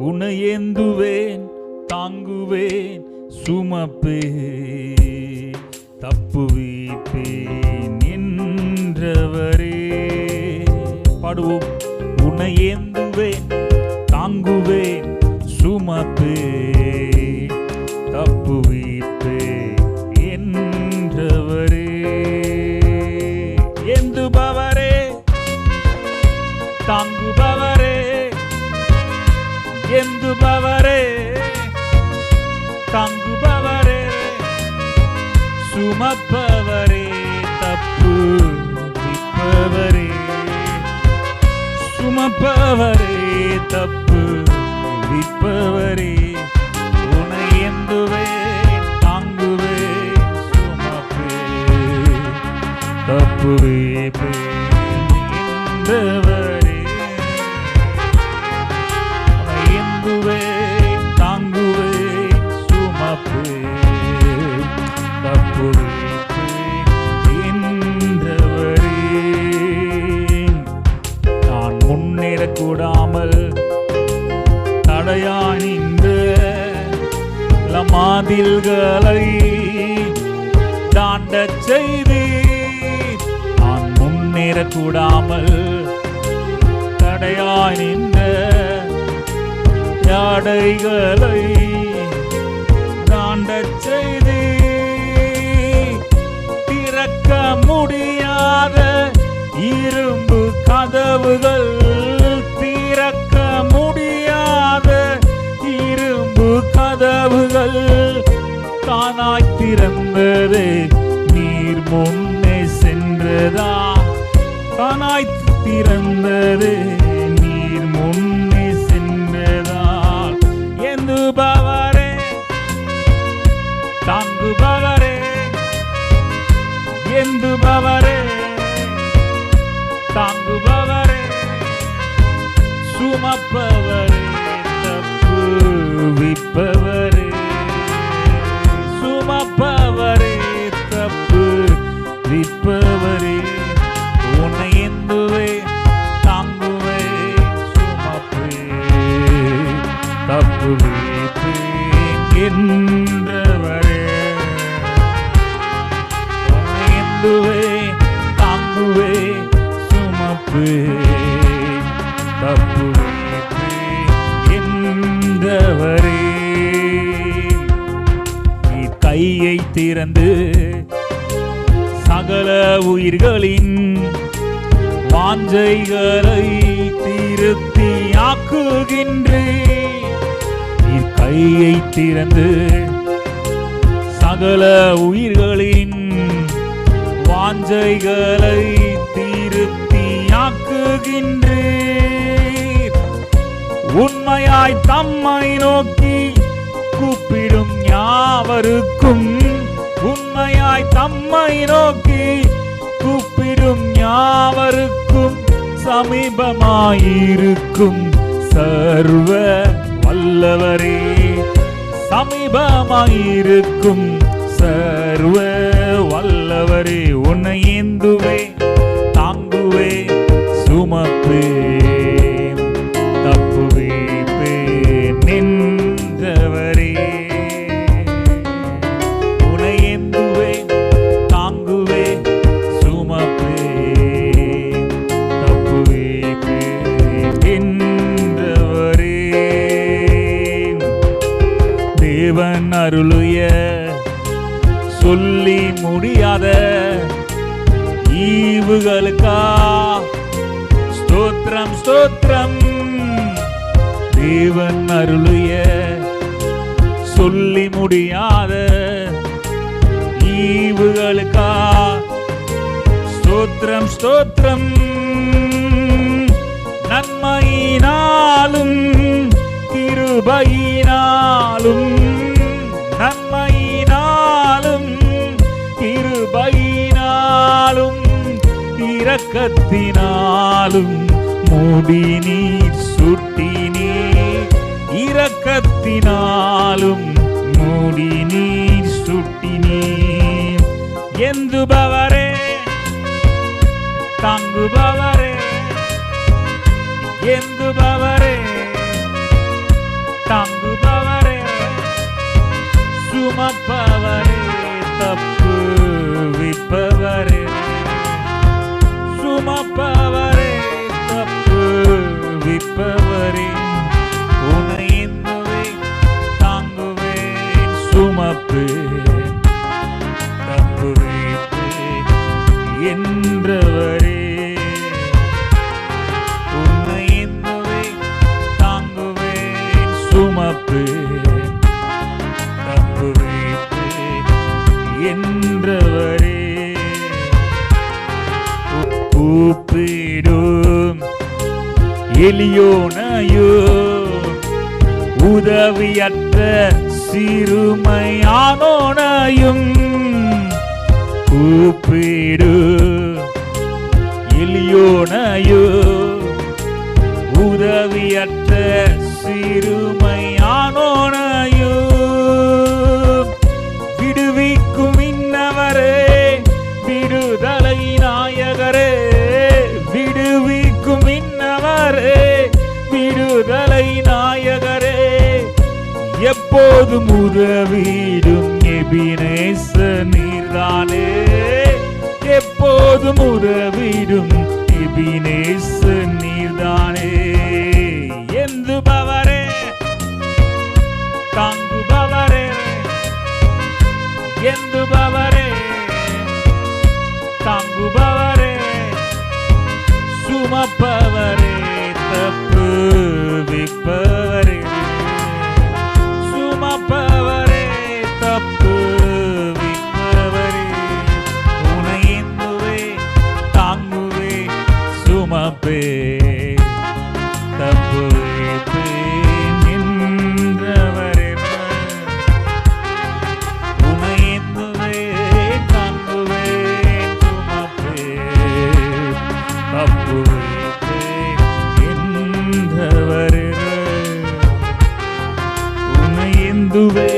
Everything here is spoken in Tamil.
உன்னை ஏந்துவேன், தாங்குவேன், சுமப்பே, தப்புவிப்பேன் என்றவரே. பாடுவோம். உன்னை ஏந்துவேன், தாங்குவேன், சுமப்பே, தப்புவிப்பே என்றவரே. ஏந்துபவரே, தாங்குபவரே, ஏந்துபவரே, தாங்குபவரே, சுமப்பவரே, தப்புவிப்பவரே, சுமப்பவரே, தப்புவிப்பவரே. உன்னை ஏந்துவேன், தாங்குவேன், சுமப்பே, தப்புவிப்பேன் என்றவரே. தாங்குவேன், சுமப்பேன், தப்புவிப்பேன் என்றவரே. நான் முன்னேறக்கூடாமல் தடையாய் நின்ற மதில்களை தாண்டச் செய்து, நான் முன்னேறக்கூடாமல் தடையாய் நின்ற யாடைகளை தாண்டச் செய்து, திறக்க முடியாத இரும்பு கதவுகள், திறக்க முடியாத இரும்பு கதவுகள் தானாய் திறந்தது. நீர் முன்னே சென்றதா தானாய் திறந்தது. நீர் முன்னே சென்றதால் ஏந்துபவரே, தாங்குபவரே, ஏந்துபவரே, தாங்குபவரே, சுமப்பவரே, தப்புவிப்பவரே, சுமப்பவரே, தப்புவிப்பவரே. உன்னை ஏந்துவே, தாங்குவே, சுமப்பே, தப்புவிப்பேன் என்றவரே. உன்னை ஏந்துவே, தாங்குவே, சுமப்பே, தப்புவிப்பேன் என்றவரே. நீ கையை திறந்து சகல உயிர்களின் வாஞ்சைகளை திருப்தி ஆக்குகின்றேன். நீ கையை திறந்து சகல உயிர்களின் வாஞ்சைகளை திருப்தி ஆக்குகின்றேன். உண்மையாய் தம்மை நோக்கி கூப்பிடும் யாவருக்கும், உண்மையாய் தம்மை நோக்கி கூப்பிடும் யாவருக்கும் சமீபமாயிருக்கும் சர்வ வல்லவரே, சமீபமாயிருக்கும் சர்வ வல்லவரே. உன்னை ஏந்துவே, தாங்குவே, சுமப்பே, தப்புவிப்பேன் என்றவரே. உன்னை ஏந்துவே, தாங்குவே, சுமப்பே, தப்புவிப்பேன் என்றவரே. தேவன் அருளிய சொல்லி முடியாத ஈவுகளுக்கா ஸ்தோத்திரம், ஸ்தோத்திரம். தேவன் அருளிய சொல்லி முடியாத ஈவுகளுக்கா ஸ்தோத்திரம், ஸ்தோத்திரம். நன்மையினாலும் கிருபையினாலும், நன்மையினாலும் கிருபையினாலும் இரக்கத்தினாலும் மூடி நீர் சுட்டினீர், இரக்கத்தினாலும் மூடி நீர் சுட்டினீர். ஏந்துபவரே, தாங்குபவரே, ஏந்துபவரே, தாங்குபவரே சுமப்பவரே தப்பு விப்பவரே சுமப்பவரே தப்பு விப்பவரே உன்னை என்னவே தாங்குவேன் சுமப்பேன் தப்பு விப்பேன் என்றவரே உன்னை என்னவே தாங்குவேன் சுமப்பேன் தப்பு விப்பேன் என்றவரே கூப்பிடும் எளியோனையோ உதவியற்ற சிறுமையானோனையும் கூப்பிடு எளியோனையோ உதவியற்ற சிறுமையானோனையோ விடுவிக்கும் இன்னவரே விடுதலை நாயகரே விடுவிக்கும் இன்னவரே விடுதலை நாயகரே எப்போதும் உதவிடும் எபினேசர் நீர்தானே எப்போதும் உதவிடும் எபினேசர் நீர்தானே ஏந்துபவரே தாங்குபவரே ஏந்துபவரே தாங்குபவரே சுமப்பவரே தப்பு விப்பவரே சுமப்பவரே தப்பு விப்பவரே உன்னை என்னவே தாங்குவே சுமப்பே தப்பு விப்பேன் என்றவரே உன்னை என்னவே தாங்குவே சுமப்பே தப்பு விப்பேன் என்றவரே உன்னை எந்துவே